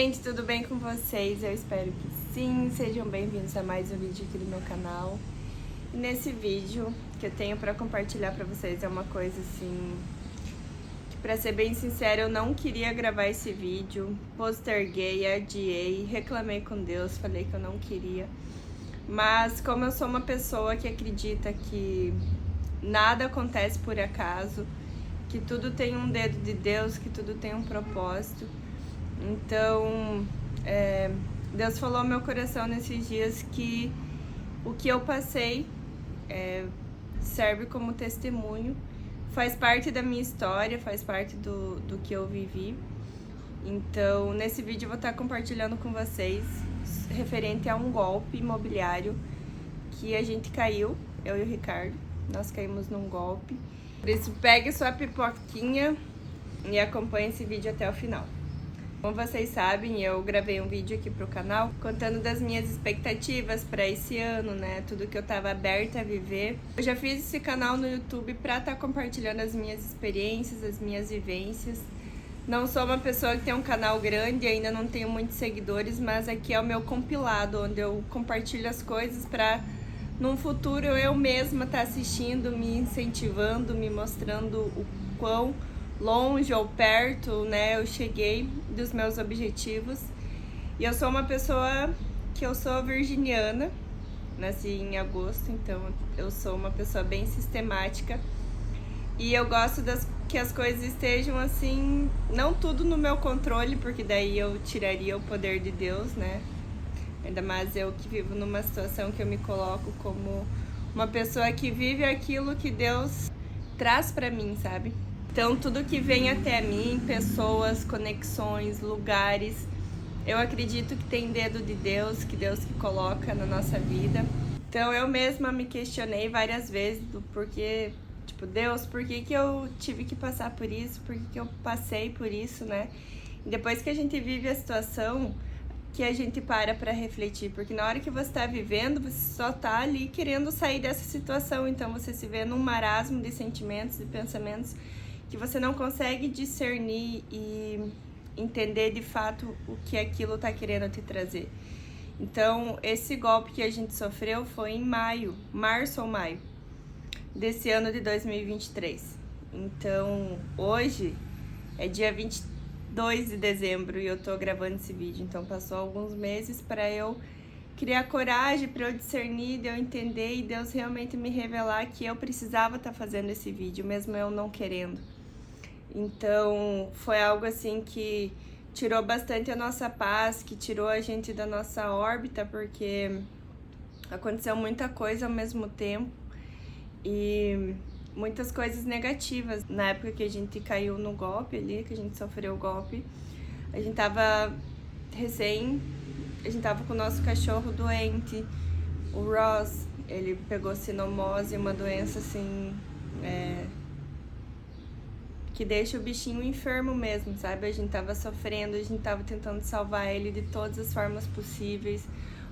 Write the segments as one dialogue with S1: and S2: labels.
S1: gente, tudo bem com vocês? Eu espero que sim. Sejam bem-vindos a mais um vídeo aqui do meu canal. E nesse vídeo que eu tenho pra compartilhar pra vocês é uma coisa assim que, pra ser bem sincera, eu não queria gravar esse vídeo. Posterguei, adiei, reclamei com Deus, falei que eu não queria. Mas como eu sou uma pessoa que acredita que nada acontece por acaso, que tudo tem um dedo de Deus, que tudo tem um propósito. Então, Deus falou ao meu coração nesses dias que o que eu passei serve como testemunho, faz parte da minha história, faz parte do que eu vivi. Então, nesse vídeo eu vou estar compartilhando com vocês referente a um golpe imobiliário que a gente caiu, eu e o Ricardo, nós caímos num golpe. Por isso, pegue sua pipoquinha e acompanhe esse vídeo até o final. Como vocês sabem, eu gravei um vídeo aqui pro canal contando das minhas expectativas para esse ano, né? Tudo que eu tava aberta a viver. Eu já fiz esse canal no YouTube pra estar compartilhando as minhas experiências, as minhas vivências. Não sou uma pessoa que tem um canal grande, ainda não tenho muitos seguidores, mas aqui é o meu compilado, onde eu compartilho as coisas pra, num futuro, eu mesma estar assistindo, me incentivando, me mostrando o quão longe ou perto, né, eu cheguei dos meus objetivos. E eu sou uma pessoa que eu sou virginiana, nasci em agosto, então eu sou uma pessoa bem sistemática. E eu gosto que as coisas estejam assim, não tudo no meu controle, porque daí eu tiraria o poder de Deus, né? Ainda mais eu que vivo numa situação que eu me coloco como uma pessoa que vive aquilo que Deus traz pra mim, sabe? Então, tudo que vem até mim, pessoas, conexões, lugares, eu acredito que tem dedo de Deus, que Deus que coloca na nossa vida. Então, eu mesma me questionei várias vezes do porquê, tipo, Deus, por que que eu tive que passar por isso? Por que que eu passei por isso, né? E depois que a gente vive a situação, que a gente para refletir, porque na hora que você tá vivendo, você só tá ali querendo sair dessa situação, então você se vê num marasmo de sentimentos e pensamentos que você não consegue discernir e entender de fato o que aquilo tá querendo te trazer. Então, esse golpe que a gente sofreu foi em março ou maio desse ano de 2023. Então, hoje é dia 22 de dezembro e eu tô gravando esse vídeo, então passou alguns meses para eu criar coragem, para eu discernir, de eu entender e Deus realmente me revelar que eu precisava estar fazendo esse vídeo, mesmo eu não querendo. Então, foi algo assim que tirou bastante a nossa paz, que tirou a gente da nossa órbita, porque aconteceu muita coisa ao mesmo tempo e muitas coisas negativas. Na época que a gente caiu no golpe ali, que a gente sofreu o golpe, a gente tava com o nosso cachorro doente, o Ross, ele pegou sinomose, uma doença assim, que deixa o bichinho enfermo mesmo, sabe? A gente tava sofrendo, a gente tava tentando salvar ele de todas as formas possíveis.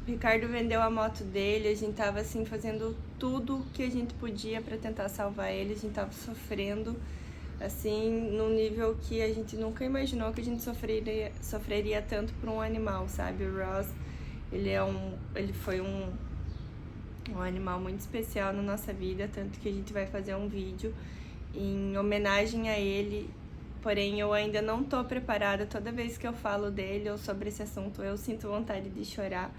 S1: O Ricardo vendeu a moto dele, a gente tava assim fazendo tudo que a gente podia pra tentar salvar ele, a gente tava sofrendo assim num nível que a gente nunca imaginou que a gente sofreria tanto por um animal, sabe? O Ross, ele foi um animal muito especial na nossa vida, tanto que a gente vai fazer um vídeo em homenagem a ele, porém eu ainda não tô preparada. Toda vez que eu falo dele ou sobre esse assunto eu sinto vontade de chorar,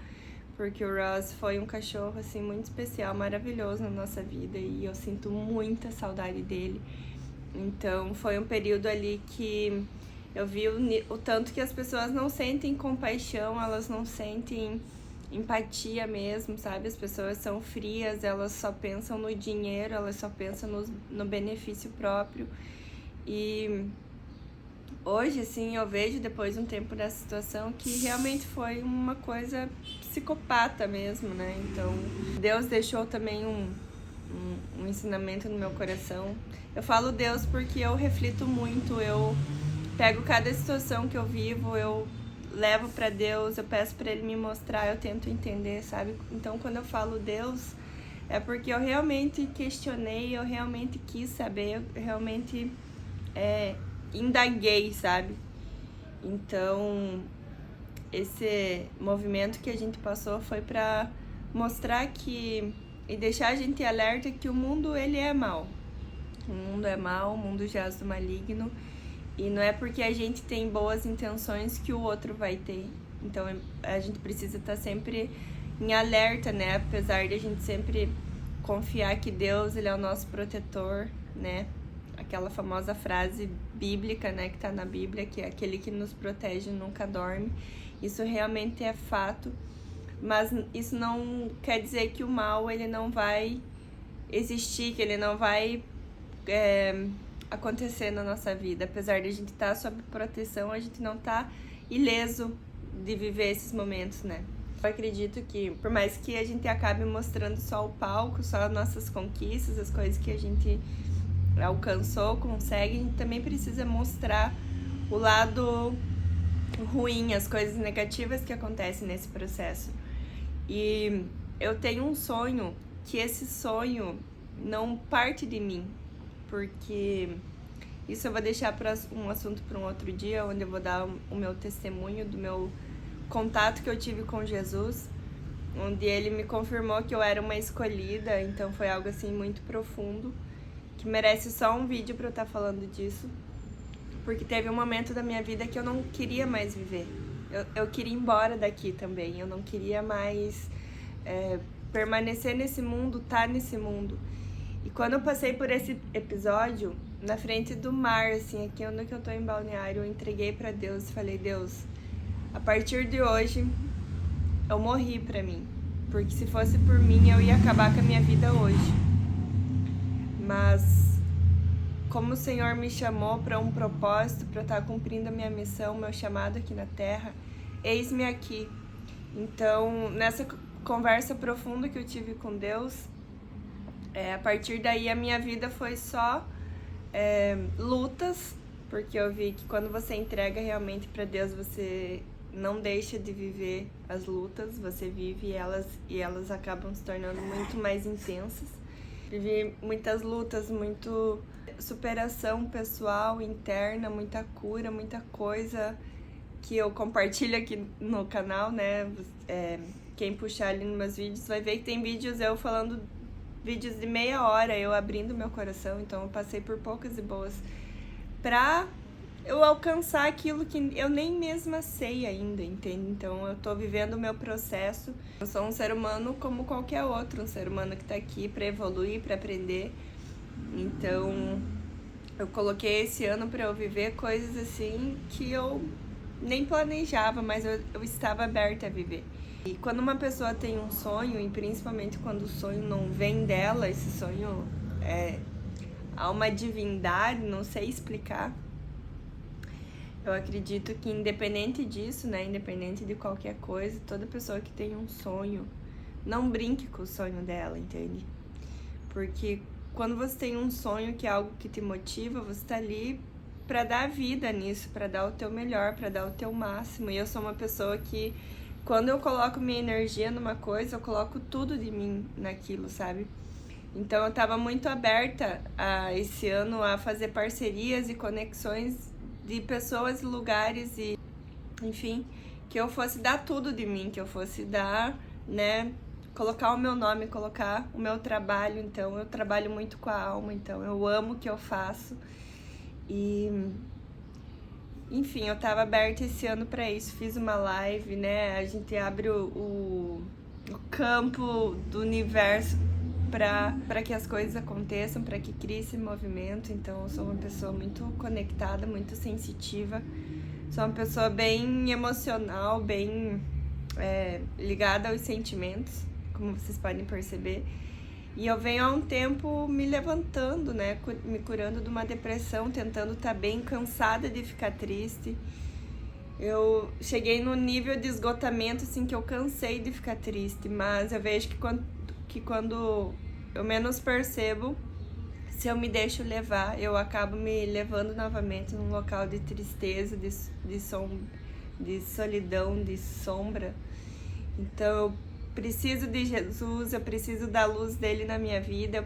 S1: porque o Ross foi um cachorro assim muito especial, maravilhoso na nossa vida e eu sinto muita saudade dele. Então foi um período ali que eu vi o tanto que as pessoas não sentem compaixão, elas não sentem empatia mesmo, sabe? As pessoas são frias, elas só pensam no dinheiro, elas só pensam no benefício próprio. E hoje, assim, eu vejo, depois de um tempo dessa situação, que realmente foi uma coisa psicopata mesmo, né? Então, Deus deixou também um ensinamento no meu coração. Eu falo Deus porque eu reflito muito, eu pego cada situação que eu vivo, eu levo pra Deus, eu peço pra Ele me mostrar, eu tento entender, sabe? Então, quando eu falo Deus, é porque eu realmente questionei, eu realmente quis saber, eu realmente indaguei, sabe? Então, esse movimento que a gente passou foi para mostrar que e deixar a gente alerta que o mundo ele é mau. O mundo é mau, o mundo jaz do maligno, e não é porque a gente tem boas intenções que o outro vai ter. Então a gente precisa estar sempre em alerta, né? Apesar de a gente sempre confiar que Deus ele é o nosso protetor, né? Aquela famosa frase bíblica, né, que tá na Bíblia, que é aquele que nos protege nunca dorme. Isso realmente é fato, mas isso não quer dizer que o mal ele não vai existir, que ele não vai acontecer na nossa vida. Apesar de a gente estar sob proteção, a gente não tá ileso de viver esses momentos, né? Eu acredito que, por mais que a gente acabe mostrando só o palco, só as nossas conquistas, as coisas que a gente alcançou, consegue, a gente também precisa mostrar o lado ruim, as coisas negativas que acontecem nesse processo. E eu tenho um sonho, que esse sonho não parte de mim, porque isso eu vou deixar para um assunto para um outro dia, onde eu vou dar o meu testemunho do meu contato que eu tive com Jesus, onde ele me confirmou que eu era uma escolhida. Então foi algo assim muito profundo, que merece só um vídeo para eu estar falando disso, porque teve um momento da minha vida que eu não queria mais viver. Eu queria ir embora daqui também, eu não queria mais permanecer nesse mundo, estar nesse mundo. E quando eu passei por esse episódio, na frente do mar, assim, aqui onde eu tô em Balneário, eu entreguei pra Deus e falei: Deus, a partir de hoje, eu morri pra mim. Porque se fosse por mim, eu ia acabar com a minha vida hoje. Mas como o Senhor me chamou para um propósito, para eu estar cumprindo a minha missão, meu chamado aqui na Terra, eis-me aqui. Então, nessa conversa profunda que eu tive com Deus, a partir daí a minha vida foi só lutas, porque eu vi que quando você entrega realmente para Deus, você não deixa de viver as lutas, você vive elas e elas acabam se tornando muito mais intensas. Vivi muitas lutas, muito superação pessoal, interna, muita cura, muita coisa que eu compartilho aqui no canal, né? Quem puxar ali nos meus vídeos vai ver que tem vídeos eu falando, vídeos de meia hora, eu abrindo meu coração. Então eu passei por poucas e boas pra eu alcançar aquilo que eu nem mesma sei ainda, entende? Então eu tô vivendo o meu processo. Eu sou um ser humano como qualquer outro, um ser humano que tá aqui pra evoluir, pra aprender. Então eu coloquei esse ano pra eu viver coisas assim que eu nem planejava, mas eu estava aberta a viver. E quando uma pessoa tem um sonho, e principalmente quando o sonho não vem dela, esse sonho há uma divindade, não sei explicar. Eu acredito que independente disso, né, independente de qualquer coisa, toda pessoa que tem um sonho, não brinque com o sonho dela, entende? Porque quando você tem um sonho que é algo que te motiva, você tá ali pra dar vida nisso, pra dar o teu melhor, pra dar o teu máximo. E eu sou uma pessoa que, quando eu coloco minha energia numa coisa, eu coloco tudo de mim naquilo, sabe? Então eu tava muito aberta esse ano a fazer parcerias e conexões de pessoas, lugares e, enfim, que eu fosse dar tudo de mim, que eu fosse dar, né, colocar o meu nome, colocar o meu trabalho. Então eu trabalho muito com a alma, então eu amo o que eu faço. E, enfim, eu tava aberta esse ano pra isso, fiz uma live, né, a gente abre o campo do universo para que as coisas aconteçam, para que crie esse movimento. Então eu sou uma pessoa muito conectada, muito sensitiva, sou uma pessoa bem emocional, bem ligada aos sentimentos, como vocês podem perceber. E eu venho há um tempo me levantando, né, me curando de uma depressão, tentando estar bem, cansada de ficar triste. Eu cheguei no nível de esgotamento, assim, que eu cansei de ficar triste, mas eu vejo que quando eu menos percebo, se eu me deixo levar, eu acabo me levando novamente num local de tristeza, de solidão, de sombra. Então eu preciso de Jesus, eu preciso da luz dele na minha vida,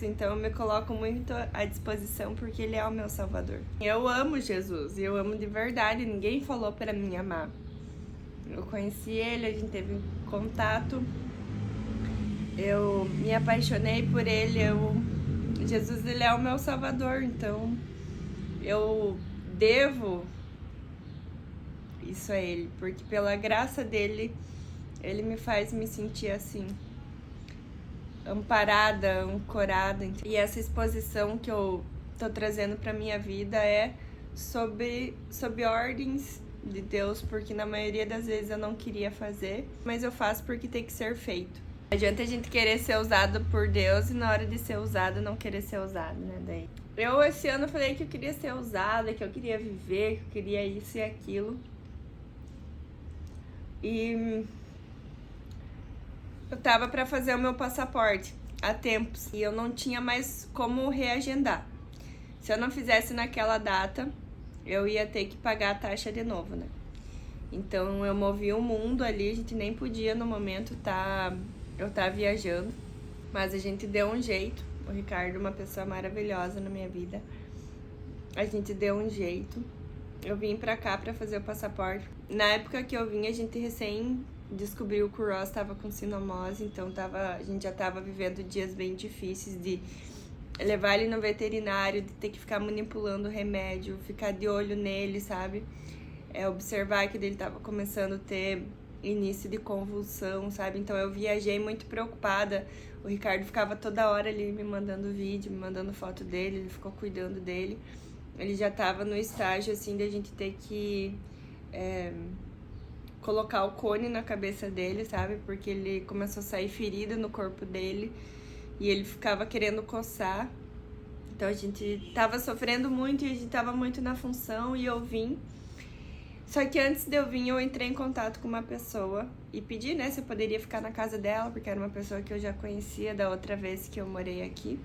S1: então eu me coloco muito à disposição porque ele é o meu Salvador. Eu amo Jesus, e eu amo de verdade, ninguém falou pra mim amar. Eu conheci ele, a gente teve contato, eu me apaixonei por ele, Jesus, ele é o meu salvador, então eu devo isso a ele, porque pela graça dele, ele me faz me sentir assim, amparada, ancorada. E essa exposição que eu tô trazendo pra minha vida é sob ordens de Deus, porque na maioria das vezes eu não queria fazer, mas eu faço porque tem que ser feito. Não adianta a gente querer ser usado por Deus e na hora de ser usado não querer ser usado, né? Daí eu esse ano falei que eu queria ser usada, que eu queria viver, que eu queria isso e aquilo. E eu tava pra fazer o meu passaporte há tempos e eu não tinha mais como reagendar. Se eu não fizesse naquela data, eu ia ter que pagar a taxa de novo, né? Então eu movi o mundo ali, a gente nem podia no momento eu tá viajando, mas a gente deu um jeito. O Ricardo é uma pessoa maravilhosa na minha vida. A gente deu um jeito. Eu vim pra cá pra fazer o passaporte. Na época que eu vim, a gente recém descobriu que o Ross tava com sinomose, então a gente já tava vivendo dias bem difíceis de levar ele no veterinário, de ter que ficar manipulando o remédio, ficar de olho nele, sabe? Observar que ele tava começando a ter início de convulsão, sabe? Então eu viajei muito preocupada. O Ricardo ficava toda hora ali me mandando vídeo, me mandando foto dele, ele ficou cuidando dele. Ele já tava no estágio, assim, de a gente ter que colocar o cone na cabeça dele, sabe? Porque ele começou a sair ferida no corpo dele e ele ficava querendo coçar. Então a gente tava sofrendo muito e a gente tava muito na função e eu vim. Só que antes de eu vir, eu entrei em contato com uma pessoa e pedi, né, se eu poderia ficar na casa dela, porque era uma pessoa que eu já conhecia da outra vez que eu morei aqui.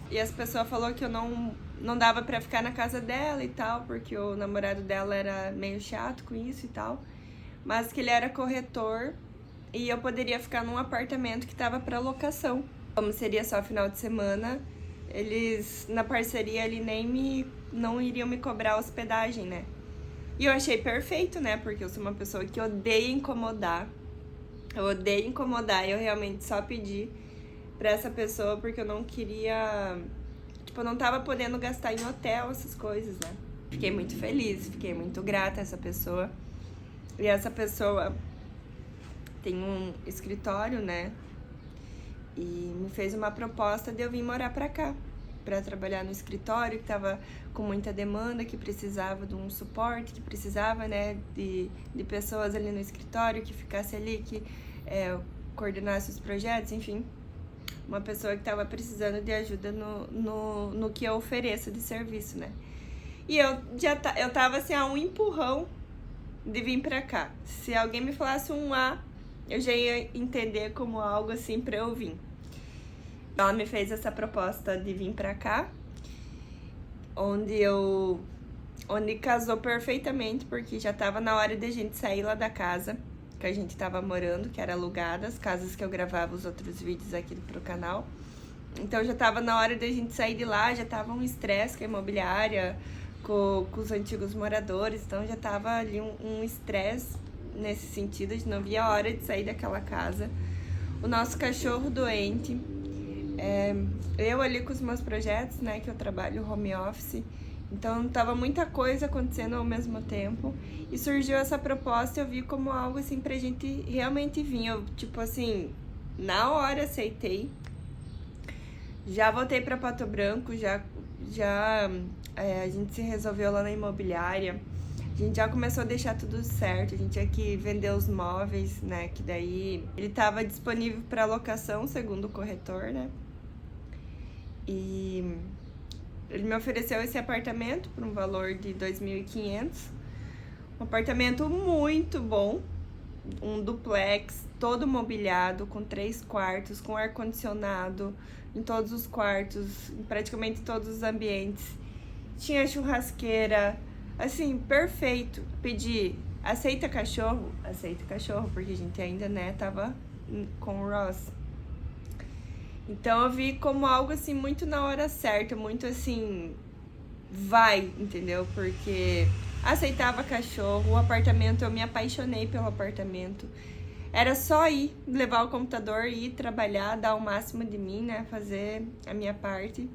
S1: E as pessoas falaram que eu não dava pra ficar na casa dela e tal, porque o namorado dela era meio chato com isso e tal. Mas que ele era corretor e eu poderia ficar num apartamento que tava pra locação. Como seria só final de semana, eles, na parceria, ali não iriam me cobrar hospedagem, né? E eu achei perfeito, né? Porque eu sou uma pessoa que odeia incomodar. Eu odeio incomodar e eu realmente só pedi pra essa pessoa porque eu não queria... Tipo, eu não tava podendo gastar em hotel, essas coisas, né? Fiquei muito feliz, fiquei muito grata a essa pessoa. E essa pessoa tem um escritório, né? E me fez uma proposta de eu vir morar pra cá, pra trabalhar no escritório, que tava com muita demanda, que precisava de um suporte, que precisava, né, de pessoas ali no escritório, que ficasse ali, que coordenasse os projetos, enfim. Uma pessoa que tava precisando de ajuda no que eu ofereço de serviço, né? E eu tava assim, a um empurrão de vir pra cá. Se alguém me falasse um A, eu já ia entender como algo assim pra eu vir. Ela me fez essa proposta de vir pra cá, onde casou perfeitamente, porque já tava na hora de a gente sair lá da casa que a gente tava morando, que era alugada, as casas que eu gravava os outros vídeos aqui pro canal. Então já tava na hora de a gente sair de lá, já tava um estresse com a imobiliária, com os antigos moradores, então já tava ali um estresse nesse sentido, a gente não via a hora de sair daquela casa. O nosso cachorro doente, eu ali com os meus projetos, né, que eu trabalho home office, então tava muita coisa acontecendo ao mesmo tempo e surgiu essa proposta e eu vi como algo assim pra gente realmente vir. Eu, tipo assim, na hora aceitei, já voltei pra Pato Branco, a gente se resolveu lá na imobiliária, a gente já começou a deixar tudo certo, a gente tinha que vender os móveis, né, que daí ele tava disponível para locação, segundo o corretor, né, e ele me ofereceu esse apartamento por um valor de R$2.500, um apartamento muito bom, um duplex, todo mobiliado, com 3 quartos, com ar-condicionado em todos os quartos, em praticamente todos os ambientes. Tinha churrasqueira, assim, perfeito. Pedi, aceita cachorro? Aceita cachorro, porque a gente ainda, né, tava com o Ross. Então eu vi como algo, assim, muito na hora certa, muito assim, vai, entendeu? Porque aceitava cachorro, o apartamento, eu me apaixonei pelo apartamento. Era só ir, levar o computador, ir trabalhar, dar o máximo de mim, né, fazer a minha parte.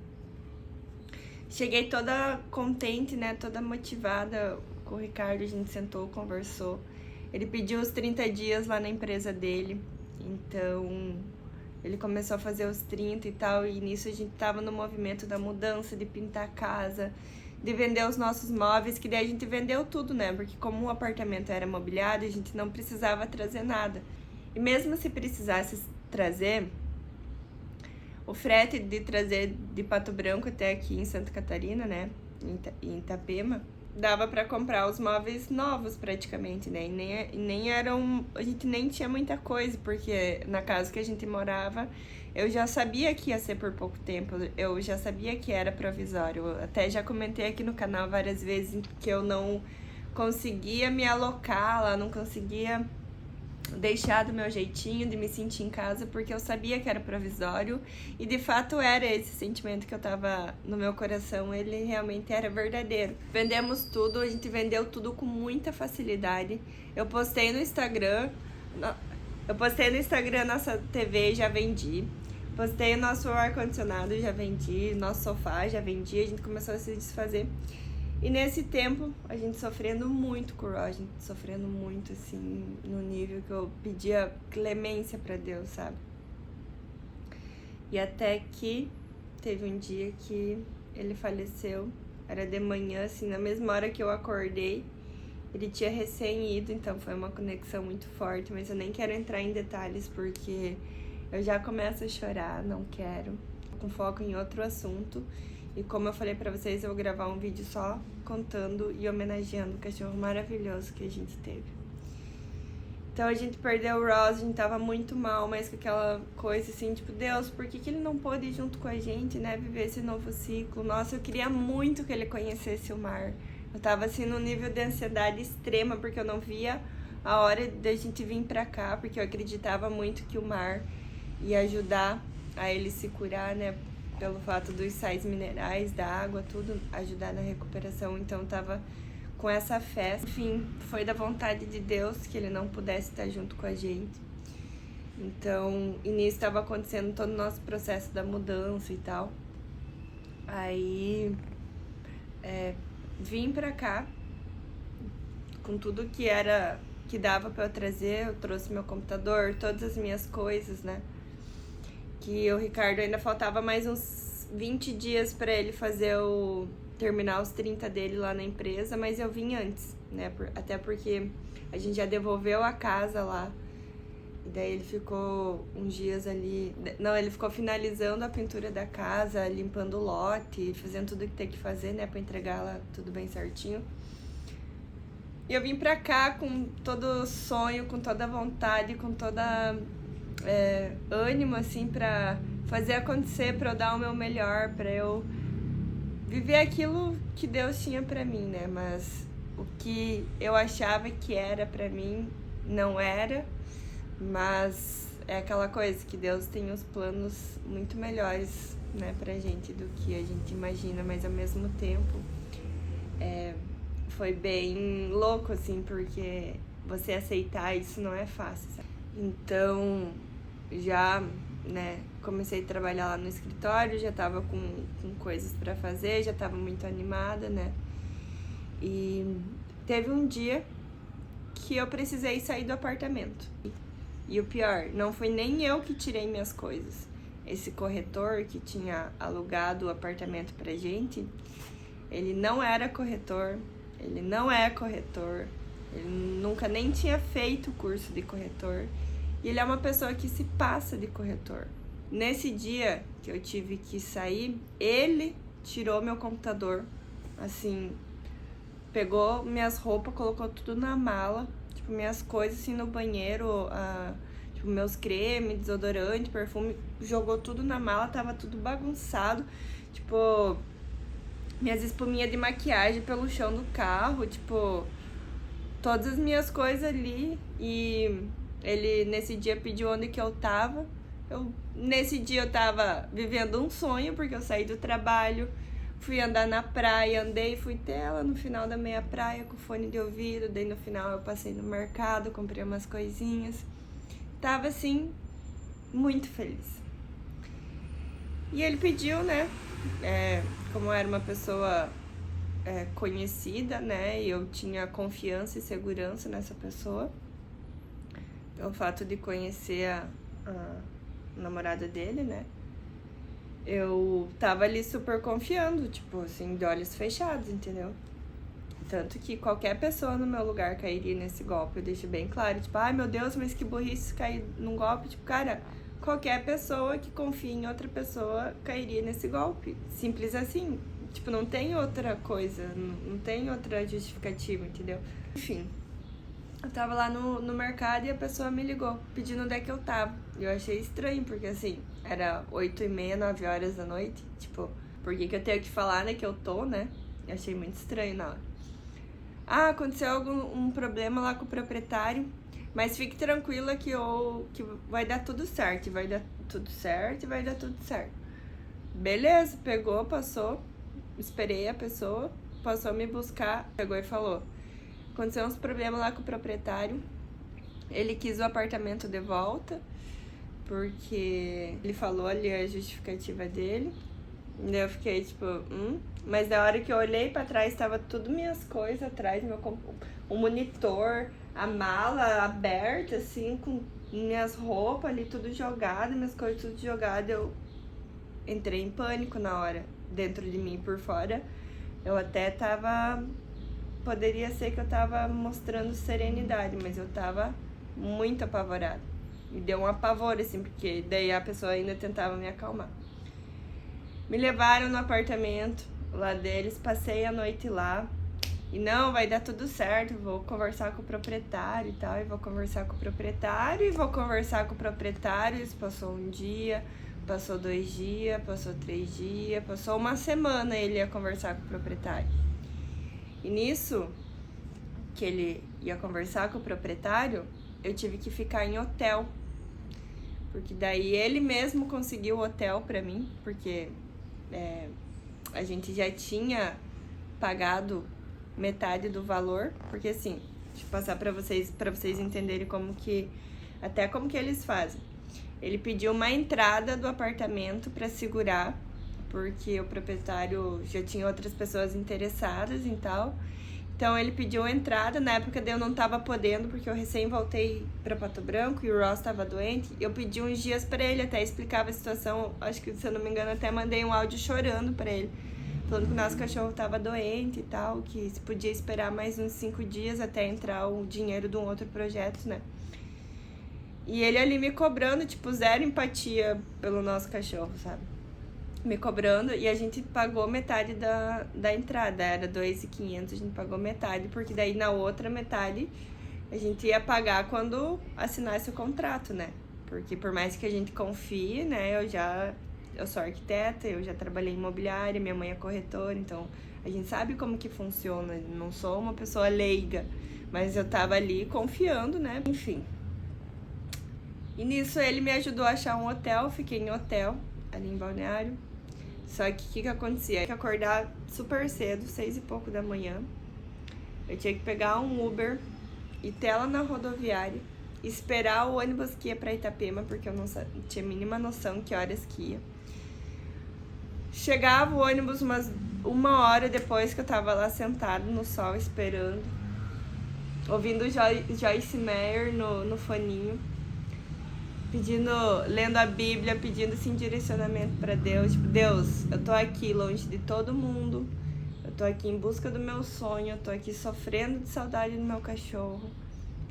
S1: Cheguei toda contente, né, toda motivada com o Ricardo, a gente sentou, conversou. Ele pediu os 30 dias lá na empresa dele, então ele começou a fazer os 30 e tal, e nisso a gente tava no movimento da mudança, de pintar a casa, de vender os nossos móveis, que daí a gente vendeu tudo, né? Porque como o apartamento era mobiliado, a gente não precisava trazer nada. E mesmo se precisasse trazer, o frete de trazer de Pato Branco até aqui em Santa Catarina, né? Em Itapema, dava para comprar os móveis novos praticamente, né? E nem eram... A gente nem tinha muita coisa, porque na casa que a gente morava, eu já sabia que ia ser por pouco tempo, eu já sabia que era provisório. Eu até já comentei aqui no canal várias vezes que eu não conseguia me alocar lá, não conseguia deixar do meu jeitinho de me sentir em casa, porque eu sabia que era provisório e de fato era esse sentimento que eu tava no meu coração, ele realmente era verdadeiro. Vendemos tudo, a gente vendeu tudo com muita facilidade. Eu postei no Instagram nossa TV, já vendi. Postei o nosso ar-condicionado, já vendi, nosso sofá, já vendi, a gente começou a se desfazer. E nesse tempo, a gente sofrendo muito com o Roger, sofrendo muito, assim, no nível que eu pedia clemência pra Deus, sabe? E até que teve um dia que ele faleceu, era de manhã, assim, na mesma hora que eu acordei, ele tinha recém ido, então foi uma conexão muito forte, mas eu nem quero entrar em detalhes porque eu já começo a chorar, não quero, com foco em outro assunto. E como eu falei pra vocês, eu vou gravar um vídeo só contando e homenageando o cachorro maravilhoso que a gente teve. Então a gente perdeu o Ross, a gente tava muito mal, mas com aquela coisa assim, tipo, Deus, por que ele não pôde ir junto com a gente, né, viver esse novo ciclo? Nossa, eu queria muito que ele conhecesse o mar. Eu tava assim num nível de ansiedade extrema, porque eu não via a hora da gente vir pra cá, porque eu acreditava muito que o mar ia ajudar a ele se curar, né, pelo fato dos sais minerais, da água, tudo ajudar na recuperação, então tava com essa fé. Enfim, foi da vontade de Deus que ele não pudesse estar junto com a gente. Então, e nisso estava acontecendo todo o nosso processo da mudança e tal. Aí, vim pra cá com tudo que dava pra eu trazer. Eu trouxe meu computador, todas as minhas coisas, né? Que o Ricardo ainda faltava mais uns 20 dias pra ele terminar os 30 dele lá na empresa, mas eu vim antes, né? Até porque a gente já devolveu a casa lá. E daí ele ficou uns dias ali... Não, ele ficou finalizando a pintura da casa, limpando o lote, fazendo tudo que tem que fazer, né? Pra entregar lá tudo bem certinho. E eu vim pra cá com todo sonho, com toda vontade, com toda... ânimo, assim, pra fazer acontecer, pra eu dar o meu melhor, pra eu viver aquilo que Deus tinha pra mim, né? Mas o que eu achava que era pra mim, não era. Mas é aquela coisa que Deus tem os planos muito melhores, né, pra gente do que a gente imagina. Mas ao mesmo tempo, foi bem louco, assim, porque você aceitar isso não é fácil, sabe? Então, já, né, comecei a trabalhar lá no escritório, já tava com coisas pra fazer, já tava muito animada, né? E teve um dia que eu precisei sair do apartamento. E o pior, não foi nem eu que tirei minhas coisas. Esse corretor que tinha alugado o apartamento pra gente, ele não era corretor, ele não é corretor, ele nunca nem tinha feito o curso de corretor. E ele é uma pessoa que se passa de corretor. Nesse dia que eu tive que sair, ele tirou meu computador, assim, pegou minhas roupas, colocou tudo na mala, tipo, minhas coisas, assim, no banheiro, tipo, meus cremes, desodorante, perfume, jogou tudo na mala, tava tudo bagunçado, tipo, minhas espuminhas de maquiagem pelo chão do carro, tipo, todas as minhas coisas ali. E ele, nesse dia, pediu onde que eu tava. Nesse dia eu tava vivendo um sonho, porque eu saí do trabalho, fui andar na praia, andei, fui ter ela no final da meia praia com fone de ouvido, daí no final eu passei no mercado, comprei umas coisinhas. Tava assim, muito feliz. E ele pediu, né, como era uma pessoa conhecida, né, e eu tinha confiança e segurança nessa pessoa, o fato de conhecer a namorada dele, né, eu tava ali super confiando, tipo assim, de olhos fechados, entendeu? Tanto que qualquer pessoa no meu lugar cairia nesse golpe, eu deixo bem claro, tipo, ai meu Deus, mas que burrice cair num golpe, tipo, cara, qualquer pessoa que confia em outra pessoa cairia nesse golpe, simples assim, tipo, não tem outra coisa, não tem outra justificativa, entendeu? Enfim, eu tava lá no mercado e a pessoa me ligou, pedindo onde é que eu tava. Eu achei estranho, porque assim, era 8h30, 9 horas da noite. Tipo, por que eu tenho que falar, né, que eu tô, né? Eu achei muito estranho na hora. Ah, aconteceu um problema lá com o proprietário, mas fique tranquila que vai dar tudo certo, vai dar tudo certo e vai dar tudo certo. Beleza, pegou, passou, esperei a pessoa, passou a me buscar, pegou e falou: aconteceu uns problemas lá com o proprietário, ele quis o apartamento de volta, porque ele falou ali a justificativa dele. Daí eu fiquei tipo, Mas da hora que eu olhei pra trás, tava tudo minhas coisas atrás, o monitor, a mala aberta, assim, com minhas roupas ali tudo jogado, minhas coisas tudo jogadas. Eu entrei em pânico na hora, dentro de mim, por fora. Eu até tava... Poderia ser que eu tava mostrando serenidade, mas eu tava muito apavorada. Me deu um apavor, assim, porque daí a pessoa ainda tentava me acalmar. Me levaram no apartamento lá deles, passei a noite lá. E não, vai dar tudo certo, vou conversar com o proprietário e tal, e vou conversar com o proprietário, e vou conversar com o proprietário. Isso passou um dia, passou 2 dias, passou 3 dias, passou uma semana ele ia conversar com o proprietário. E nisso, que ele ia conversar com o proprietário, eu tive que ficar em hotel. Porque daí ele mesmo conseguiu o hotel pra mim, porque a gente já tinha pagado metade do valor. Porque assim, deixa eu passar pra vocês entenderem como que eles fazem. Ele pediu uma entrada do apartamento pra segurar, porque o proprietário já tinha outras pessoas interessadas e tal. Então ele pediu entrada, na época eu não tava podendo, porque eu recém voltei pra Pato Branco e o Ross tava doente. Eu pedi uns dias pra ele, até explicava a situação, acho que se eu não me engano até mandei um áudio chorando pra ele, falando que o nosso cachorro tava doente e tal, que se podia esperar mais uns 5 dias até entrar o dinheiro de um outro projeto, né? E ele ali me cobrando, tipo, zero empatia pelo nosso cachorro, sabe? Me cobrando, e a gente pagou metade da entrada, era 2.500, a gente pagou metade, porque daí na outra metade a gente ia pagar quando assinasse o contrato, né? Porque por mais que a gente confie, né, eu sou arquiteta, eu já trabalhei em imobiliária, minha mãe é corretora, então a gente sabe como que funciona, não sou uma pessoa leiga, mas eu tava ali confiando, né, enfim. E nisso ele me ajudou a achar um hotel, fiquei em hotel, ali em Balneário. Só que o que acontecia? Eu tinha que acordar super cedo, 6 e pouco da manhã. Eu tinha que pegar um Uber, ir até lá na rodoviária, esperar o ônibus que ia pra Itapema, porque eu não tinha a mínima noção que horas que ia. Chegava o ônibus umas 1 hora depois que eu tava lá sentado no sol esperando, ouvindo Joyce Meyer no foninho, lendo a Bíblia, pedindo assim direcionamento pra Deus. Tipo, Deus, eu tô aqui longe de todo mundo, eu tô aqui em busca do meu sonho, eu tô aqui sofrendo de saudade do meu cachorro.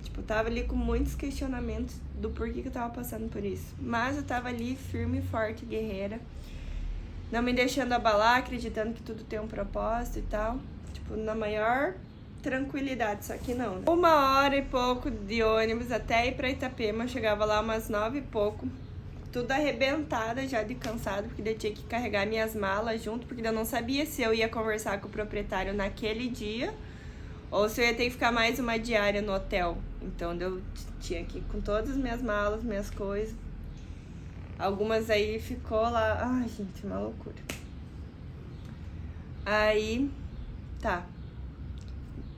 S1: Tipo, eu tava ali com muitos questionamentos do porquê que eu tava passando por isso. Mas eu tava ali firme, forte, guerreira, não me deixando abalar, acreditando que tudo tem um propósito e tal. Tipo, na maior tranquilidade, só que não. 1 hora e pouco de ônibus até ir pra Itapema, eu chegava lá umas 9 e pouco, tudo arrebentada já de cansado, porque daí tinha que carregar minhas malas junto, porque eu não sabia se eu ia conversar com o proprietário naquele dia, ou se eu ia ter que ficar mais uma diária no hotel. Então eu tinha que ir com todas as minhas malas, minhas coisas. Algumas aí ficou lá, ai gente, uma loucura. Aí, tá.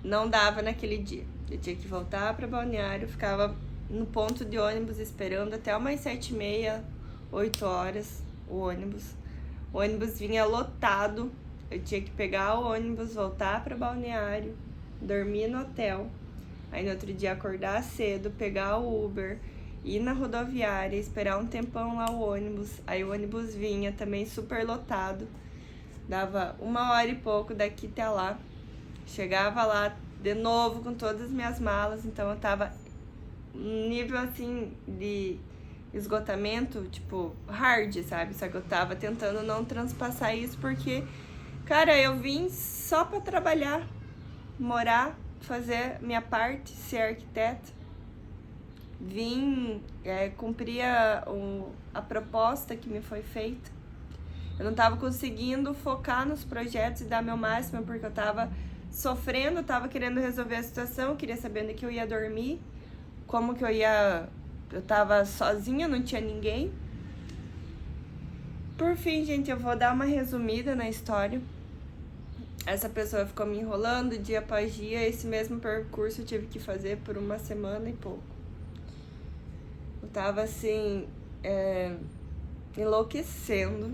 S1: Não dava naquele dia. Eu tinha que voltar pra Balneário, ficava no ponto de ônibus esperando até umas 7h30, 8 horas o ônibus. O ônibus vinha lotado, eu tinha que pegar o ônibus, voltar pra Balneário, dormir no hotel. Aí no outro dia acordar cedo, pegar o Uber, ir na rodoviária, esperar um tempão lá o ônibus. Aí o ônibus vinha também super lotado. Dava 1h e pouco daqui até lá. Chegava lá de novo com todas as minhas malas, então eu tava nível assim de esgotamento, tipo, hard, sabe? Só que eu tava tentando não transpassar isso porque, cara, eu vim só pra trabalhar, morar, fazer minha parte, ser arquiteta. Vim cumprir a proposta que me foi feita. Eu não tava conseguindo focar nos projetos e dar meu máximo porque eu tava sofrendo, tava querendo resolver a situação, queria saber onde que eu ia dormir, como que eu ia... Eu tava sozinha, não tinha ninguém. Por fim, gente, eu vou dar uma resumida na história. Essa pessoa ficou me enrolando dia após dia, esse mesmo percurso eu tive que fazer por 1 semana e pouco. Eu tava assim, enlouquecendo.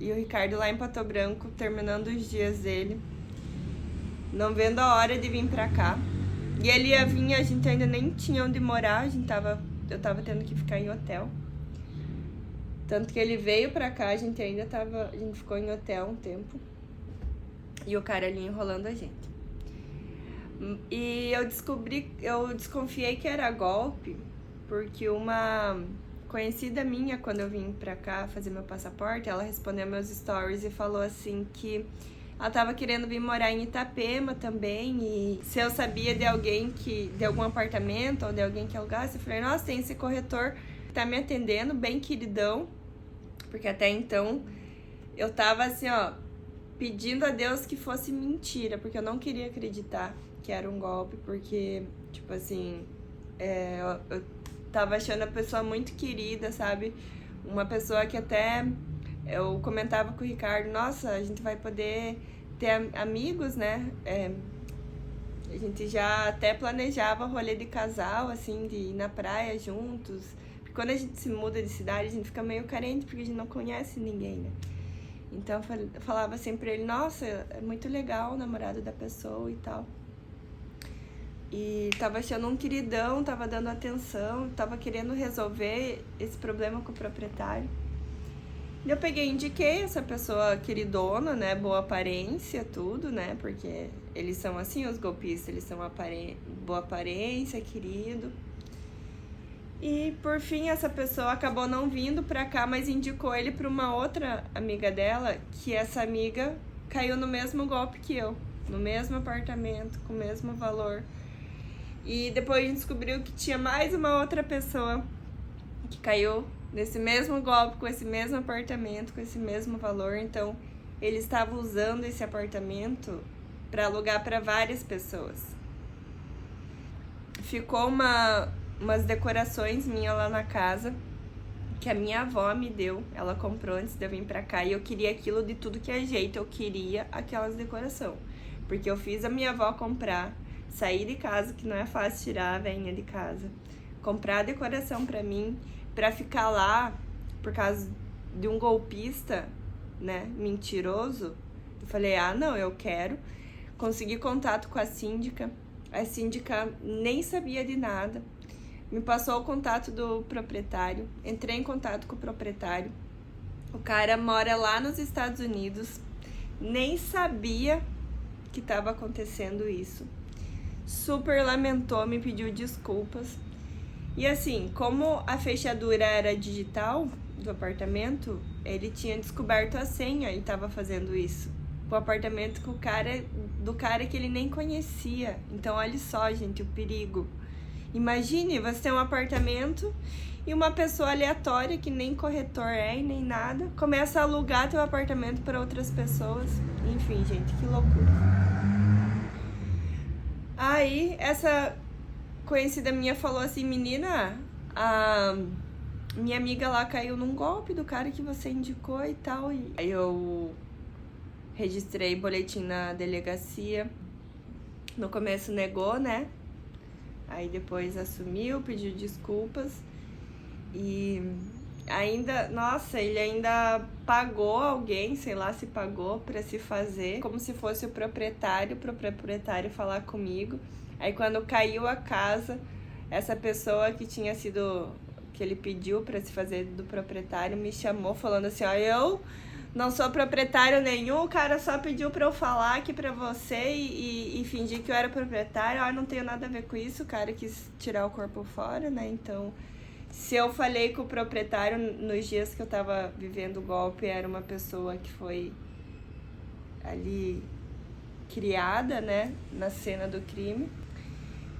S1: E o Ricardo lá em Pato Branco, terminando os dias dele, não vendo a hora de vir pra cá. E ele ia vir, a gente ainda nem tinha onde morar, eu tava tendo que ficar em hotel. Tanto que ele veio pra cá, a gente ficou em hotel um tempo. E o cara ali enrolando a gente. E eu desconfiei que era golpe, porque uma conhecida minha, quando eu vim pra cá fazer meu passaporte, ela respondeu meus stories e falou assim que ela tava querendo vir morar em Itapema também, e se eu sabia de alguém de algum apartamento ou de alguém que alugasse, eu falei, nossa, tem esse corretor que tá me atendendo, bem queridão, porque até então eu tava assim, ó, pedindo a Deus que fosse mentira, porque eu não queria acreditar que era um golpe, porque, tipo assim, eu tava achando a pessoa muito querida, sabe? Uma pessoa que até eu comentava com o Ricardo, nossa, a gente vai poder ter amigos, né? A gente já até planejava rolê de casal, assim, de ir na praia juntos. Porque quando a gente se muda de cidade, a gente fica meio carente, porque a gente não conhece ninguém, né? Então eu falava assim pra ele, nossa, é muito legal o namorado da pessoa e tal. E tava achando um queridão, tava dando atenção, tava querendo resolver esse problema com o proprietário. E eu peguei e indiquei essa pessoa queridona, né, boa aparência, tudo, né, porque eles são assim, os golpistas, eles são boa aparência, querido. E por fim essa pessoa acabou não vindo pra cá, mas indicou ele pra uma outra amiga dela, que essa amiga caiu no mesmo golpe que eu, no mesmo apartamento, com o mesmo valor. E depois a gente descobriu que tinha mais uma outra pessoa que caiu nesse mesmo golpe, com esse mesmo apartamento, com esse mesmo valor. Então, ele estava usando esse apartamento para alugar para várias pessoas. Ficou umas decorações minhas lá na casa, que a minha avó me deu. Ela comprou antes de eu vir pra cá e eu queria aquilo de tudo que é jeito. Eu queria aquelas decorações, porque eu fiz a minha avó comprar, sair de casa, que não é fácil tirar a velhinha de casa, comprar a decoração pra mim, pra ficar lá por causa de um golpista, né, mentiroso. Eu falei, não, eu quero. Consegui contato com a síndica nem sabia de nada, me passou o contato do proprietário, entrei em contato com o proprietário. O cara mora lá nos Estados Unidos, nem sabia que estava acontecendo isso. Super lamentou, me pediu desculpas. E assim, como a fechadura era digital do apartamento, ele tinha descoberto a senha e estava fazendo isso. O apartamento do cara que ele nem conhecia. Então olha só, gente, o perigo. Imagine, você tem um apartamento e uma pessoa aleatória, que nem corretor e nem nada, começa a alugar teu apartamento para outras pessoas. Enfim, gente, que loucura. Aí, essa conhecida minha falou assim, menina, a minha amiga lá caiu num golpe do cara que você indicou e tal. E aí eu registrei boletim na delegacia. No começo negou, né? Aí depois assumiu, pediu desculpas. E ainda, nossa, ele ainda pagou alguém, sei lá se pagou pra se fazer, como se fosse o proprietário, pro proprietário falar comigo. Aí quando caiu a casa, essa pessoa que tinha sido, que ele pediu pra se fazer do proprietário, me chamou falando assim, ó, eu não sou proprietário nenhum, o cara só pediu pra eu falar aqui pra você e fingir que eu era proprietário, ó, não tenho nada a ver com isso, o cara quis tirar o corpo fora, né, então... Se eu falei com o proprietário nos dias que eu tava vivendo o golpe, era uma pessoa que foi ali criada, né, na cena do crime.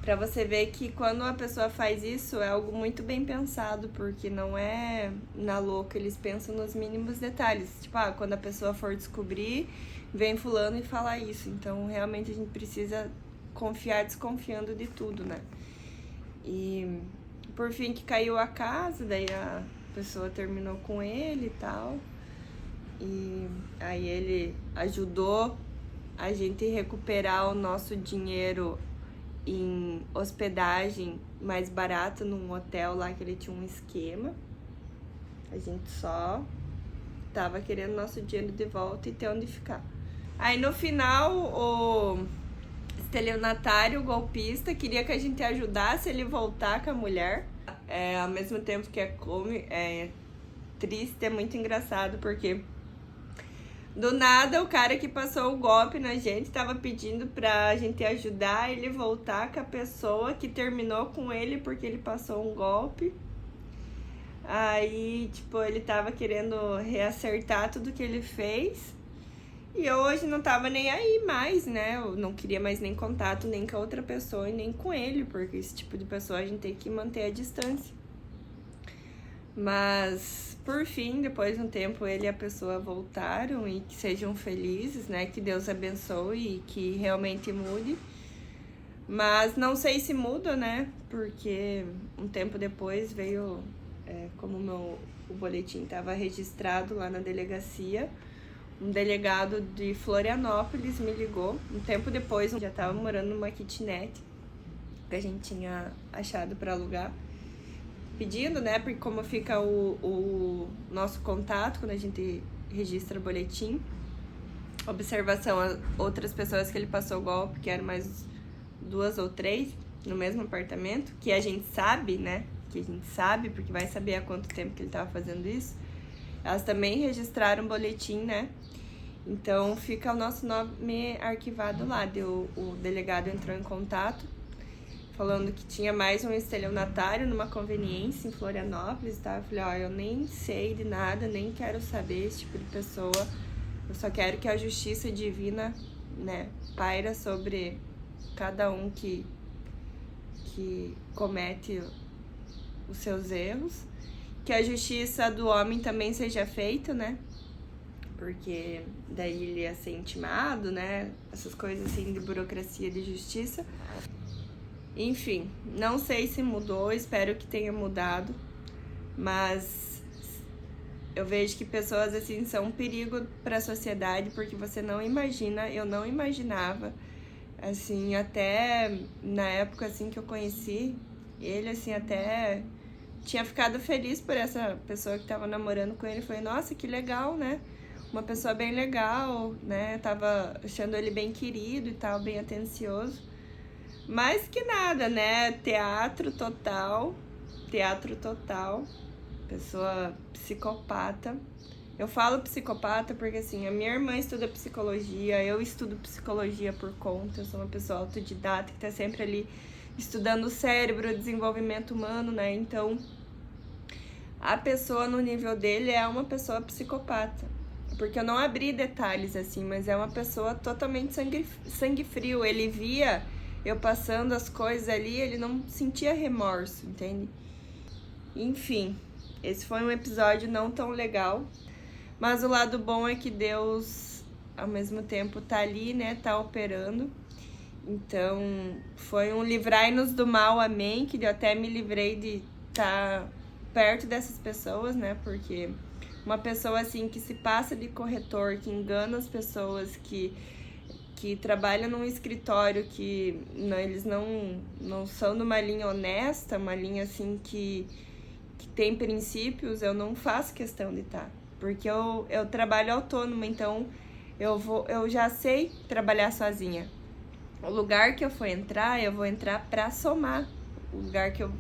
S1: Pra você ver que quando uma pessoa faz isso, é algo muito bem pensado, porque não é na louca, eles pensam nos mínimos detalhes. Tipo, quando a pessoa for descobrir, vem fulano e fala isso. Então, realmente, a gente precisa confiar desconfiando de tudo, né? E... Por fim que caiu a casa, daí a pessoa terminou com ele e tal. E aí ele ajudou a gente recuperar o nosso dinheiro em hospedagem mais barata num hotel lá que ele tinha um esquema. A gente só tava querendo nosso dinheiro de volta e ter onde ficar. Aí no final o estelionatário, o golpista, queria que a gente ajudasse ele voltar com a mulher. Ao mesmo tempo que é triste, é muito engraçado, porque do nada o cara que passou o golpe na gente tava pedindo pra gente ajudar ele voltar com a pessoa que terminou com ele porque ele passou um golpe. Aí, tipo, ele tava querendo reacertar tudo que ele fez. E eu hoje não tava nem aí mais, né? Eu não queria mais nem contato nem com a outra pessoa e nem com ele, porque esse tipo de pessoa a gente tem que manter a distância. Mas, por fim, depois de um tempo, ele e a pessoa voltaram e que sejam felizes, né? Que Deus abençoe e que realmente mude. Mas não sei se muda, né? Porque um tempo depois veio, como o boletim estava registrado lá na delegacia, um delegado de Florianópolis me ligou, um tempo depois, eu já tava morando numa kitnet que a gente tinha achado para alugar, pedindo, né, porque como fica o nosso contato quando a gente registra o boletim, observação a outras pessoas que ele passou o golpe, que eram mais 2 ou 3 no mesmo apartamento, que a gente sabe, né, porque vai saber há quanto tempo que ele tava fazendo isso. Elas também registraram o boletim, né? Então, fica o nosso nome arquivado lá. O delegado entrou em contato, falando que tinha mais um estelionatário numa conveniência em Florianópolis, tá? Eu falei, eu nem sei de nada, nem quero saber esse tipo de pessoa. Eu só quero que a justiça divina, né, paira sobre cada um que comete os seus erros. Que a justiça do homem também seja feita, né? Porque daí ele ia ser intimado, né? Essas coisas assim de burocracia de justiça. Enfim, não sei se mudou, espero que tenha mudado. Mas eu vejo que pessoas assim são um perigo para a sociedade, porque você não imagina, eu não imaginava, assim, até na época assim que eu conheci ele, assim, até tinha ficado feliz por essa pessoa que tava namorando com ele. Falei, nossa, que legal, né? Uma pessoa bem legal, né? Tava achando ele bem querido e tal, bem atencioso. Mas que nada, né? Teatro total. Pessoa psicopata. Eu falo psicopata porque, assim, a minha irmã estuda psicologia, eu estudo psicologia por conta, eu sou uma pessoa autodidata que tá sempre ali estudando o cérebro, o desenvolvimento humano, né? Então, a pessoa no nível dele é uma pessoa psicopata. Porque eu não abri detalhes, assim, mas é uma pessoa totalmente sangue frio. Ele via eu passando as coisas ali, ele não sentia remorso, entende? Enfim, esse foi um episódio não tão legal. Mas o lado bom é que Deus, ao mesmo tempo, tá ali, né? Tá operando. Então, foi um livrai-nos do mal, amém, que eu até me livrei de estar perto dessas pessoas, né, porque uma pessoa assim que se passa de corretor, que engana as pessoas, que trabalha num escritório que eles não são numa linha honesta, uma linha assim que tem princípios, eu não faço questão de estar. Porque eu trabalho autônoma, então eu já sei trabalhar sozinha. O lugar que eu for entrar, eu vou entrar pra somar. O lugar que eu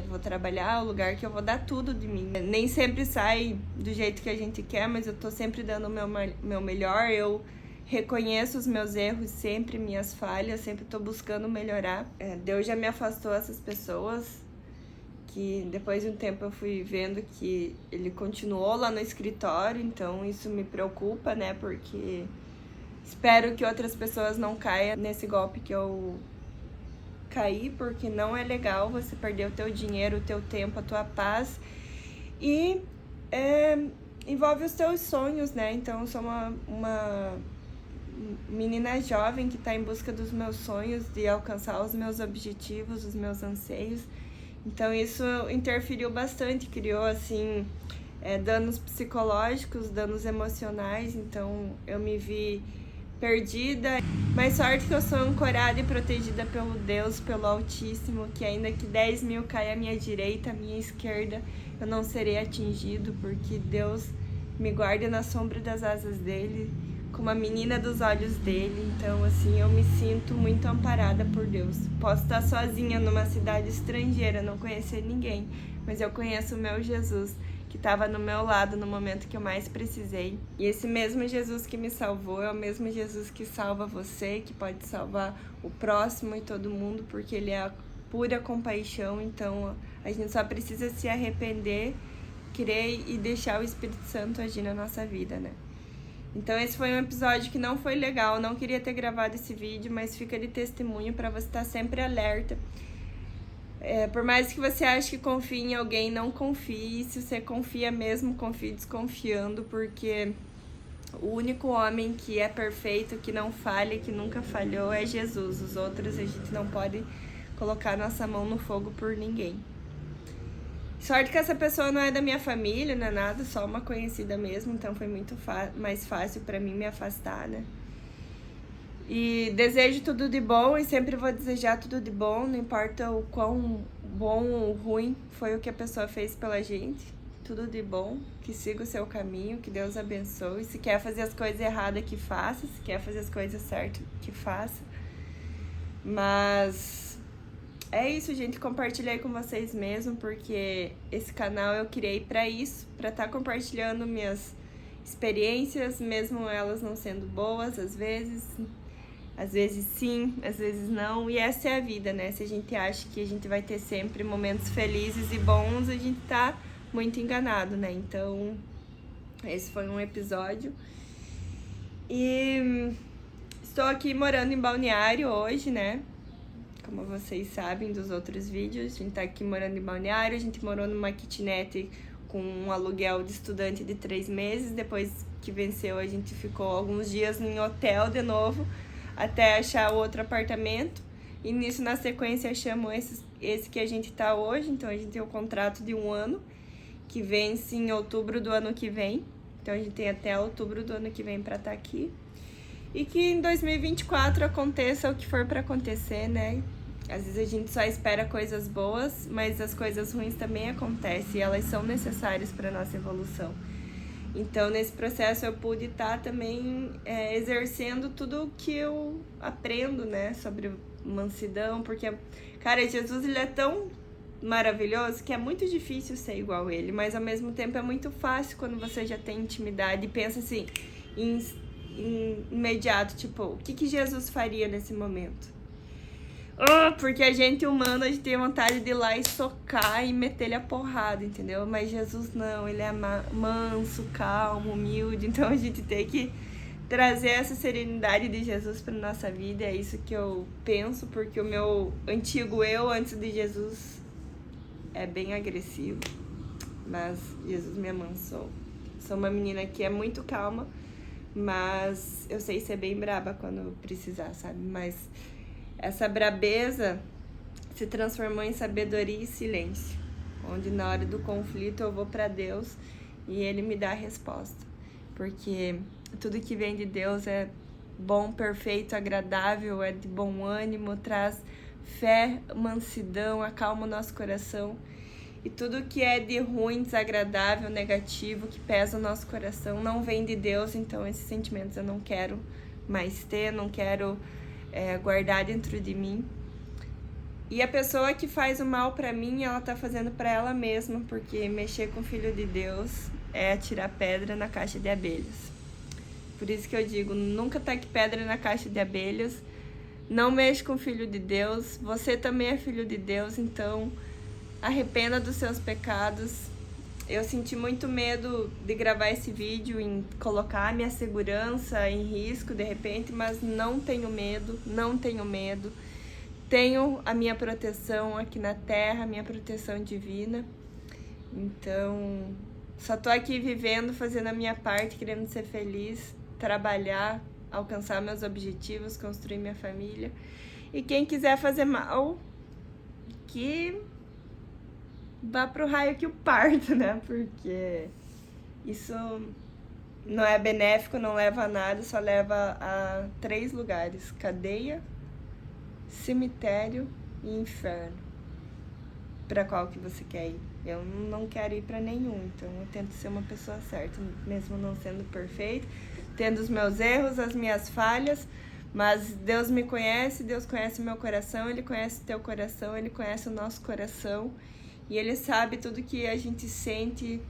S1: vou trabalhar, o lugar que eu vou dar tudo de mim. Nem sempre sai do jeito que a gente quer, mas eu tô sempre dando o meu melhor. Eu reconheço os meus erros sempre, minhas falhas, sempre tô buscando melhorar. Deus já me afastou essas pessoas, que depois de um tempo eu fui vendo que ele continuou lá no escritório, então isso me preocupa, né, porque espero que outras pessoas não caiam nesse golpe que eu caí, porque não é legal você perder o teu dinheiro, o teu tempo, a tua paz, e envolve os teus sonhos, né, então eu sou uma menina jovem que está em busca dos meus sonhos, de alcançar os meus objetivos, os meus anseios. Então isso interferiu bastante, criou assim danos psicológicos, danos emocionais, então eu me vi perdida. Mas sorte que eu sou ancorada e protegida pelo Deus, pelo Altíssimo, que ainda que 10 mil caia à minha direita, à minha esquerda, eu não serei atingido, porque Deus me guarda na sombra das asas dele, como a menina dos olhos dele. Então assim, eu me sinto muito amparada por Deus. Posso estar sozinha numa cidade estrangeira, não conhecer ninguém, mas eu conheço o meu Jesus, que estava no meu lado no momento que eu mais precisei. E esse mesmo Jesus que me salvou é o mesmo Jesus que salva você, que pode salvar o próximo e todo mundo, porque ele é a pura compaixão. Então a gente só precisa se arrepender, crer e deixar o Espírito Santo agir na nossa vida, né? Então esse foi um episódio que não foi legal, não queria ter gravado esse vídeo, mas fica de testemunho para você estar sempre alerta. Por mais que você ache que confie em alguém, não confie. Se você confia mesmo, confie desconfiando, porque o único homem que é perfeito, que não falha, que nunca falhou é Jesus. Os outros a gente não pode colocar nossa mão no fogo por ninguém. Sorte que essa pessoa não é da minha família, não é nada, só uma conhecida mesmo, então foi muito mais fácil pra mim me afastar, né? E desejo tudo de bom e sempre vou desejar tudo de bom, não importa o quão bom ou ruim foi o que a pessoa fez pela gente. Tudo de bom, que siga o seu caminho, que Deus abençoe. Se quer fazer as coisas erradas, que faça. Se quer fazer as coisas certas, que faça. Mas é isso, gente. Compartilhei com vocês mesmo, porque esse canal eu criei pra isso, pra estar compartilhando minhas experiências, mesmo elas não sendo boas, às vezes sim, às vezes não. E essa é a vida, né? Se a gente acha que a gente vai ter sempre momentos felizes e bons, a gente tá muito enganado, né? Então, esse foi um episódio. E estou aqui morando em Balneário hoje, né? Como vocês sabem dos outros vídeos, a gente tá aqui morando em Balneário, a gente morou numa kitnet com um aluguel de estudante de 3 meses, depois que venceu a gente ficou alguns dias em hotel de novo, até achar outro apartamento, e nisso na sequência achamos esse que a gente tá hoje. Então a gente tem um contrato de 1 ano, que vence em outubro do ano que vem, então a gente tem até outubro do ano que vem pra estar aqui, e que em 2024 aconteça o que for pra acontecer, né? Às vezes a gente só espera coisas boas, mas as coisas ruins também acontecem e elas são necessárias para nossa evolução. Então, nesse processo, eu pude estar também exercendo tudo o que eu aprendo, né, sobre mansidão, porque, cara, Jesus, ele é tão maravilhoso que é muito difícil ser igual a ele, mas ao mesmo tempo é muito fácil quando você já tem intimidade e pensa assim, em imediato, tipo, o que Jesus faria nesse momento? Porque a gente humano, a gente tem vontade de ir lá e socar e meter-lhe a porrada, entendeu? Mas Jesus não, ele é manso, calmo, humilde. Então a gente tem que trazer essa serenidade de Jesus para nossa vida. É isso que eu penso, porque o meu antigo eu, antes de Jesus, é bem agressivo. Mas Jesus me amansou. Sou uma menina que é muito calma, mas eu sei ser bem braba quando precisar, sabe? Mas essa brabeza se transformou em sabedoria e silêncio, onde na hora do conflito eu vou para Deus e Ele me dá a resposta. Porque tudo que vem de Deus é bom, perfeito, agradável, é de bom ânimo, traz fé, mansidão, acalma o nosso coração. E tudo que é de ruim, desagradável, negativo, que pesa o nosso coração, não vem de Deus. Então esses sentimentos eu não quero mais ter, não quero guardar dentro de mim. E a pessoa que faz o mal pra mim, ela tá fazendo pra ela mesma, porque mexer com o Filho de Deus é atirar pedra na caixa de abelhas. Por isso que eu digo, nunca taque pedra na caixa de abelhas, não mexa com o Filho de Deus, você também é filho de Deus, então arrependa dos seus pecados. Eu senti muito medo de gravar esse vídeo, em colocar a minha segurança em risco de repente, mas não tenho medo, não tenho medo. Tenho a minha proteção aqui na Terra, a minha proteção divina. Então, só tô aqui vivendo, fazendo a minha parte, querendo ser feliz, trabalhar, alcançar meus objetivos, construir minha família. E quem quiser fazer mal, que vá pro raio que o parto, né? Porque isso não é benéfico, não leva a nada, só leva a 3 lugares: cadeia, cemitério e inferno. Pra qual que você quer ir? Eu não quero ir pra nenhum, então eu tento ser uma pessoa certa, mesmo não sendo perfeita, tendo os meus erros, as minhas falhas, mas Deus me conhece, Deus conhece o meu coração, Ele conhece o teu coração, Ele conhece o nosso coração, e Ele sabe tudo que a gente sente,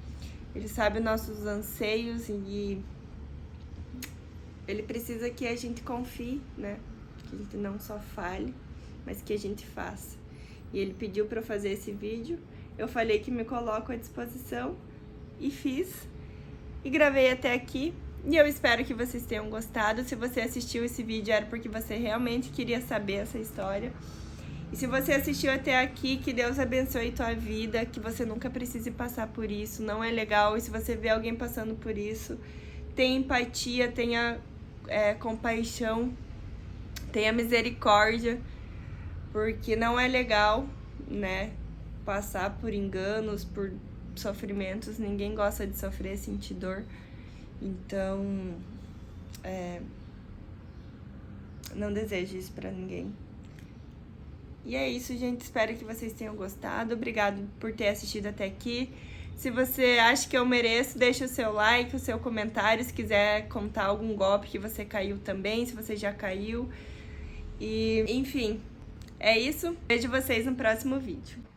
S1: Ele sabe os nossos anseios, e Ele precisa que a gente confie, né? Que a gente não só fale, mas que a gente faça. E Ele pediu para eu fazer esse vídeo, eu falei que me coloco à disposição e fiz, e gravei até aqui, e eu espero que vocês tenham gostado. Se você assistiu esse vídeo era porque você realmente queria saber essa história. E se você assistiu até aqui, que Deus abençoe tua vida, que você nunca precise passar por isso, não é legal. E se você vê alguém passando por isso, tenha empatia, tenha compaixão, tenha misericórdia, porque não é legal, né, passar por enganos, por sofrimentos. Ninguém gosta de sofrer, sentir dor. Então, não desejo isso pra ninguém. E é isso, gente. Espero que vocês tenham gostado. Obrigado por ter assistido até aqui. Se você acha que eu mereço, deixa o seu like, o seu comentário. Se quiser contar algum golpe que você caiu também, se você já caiu. E, enfim, é isso. Vejo vocês no próximo vídeo.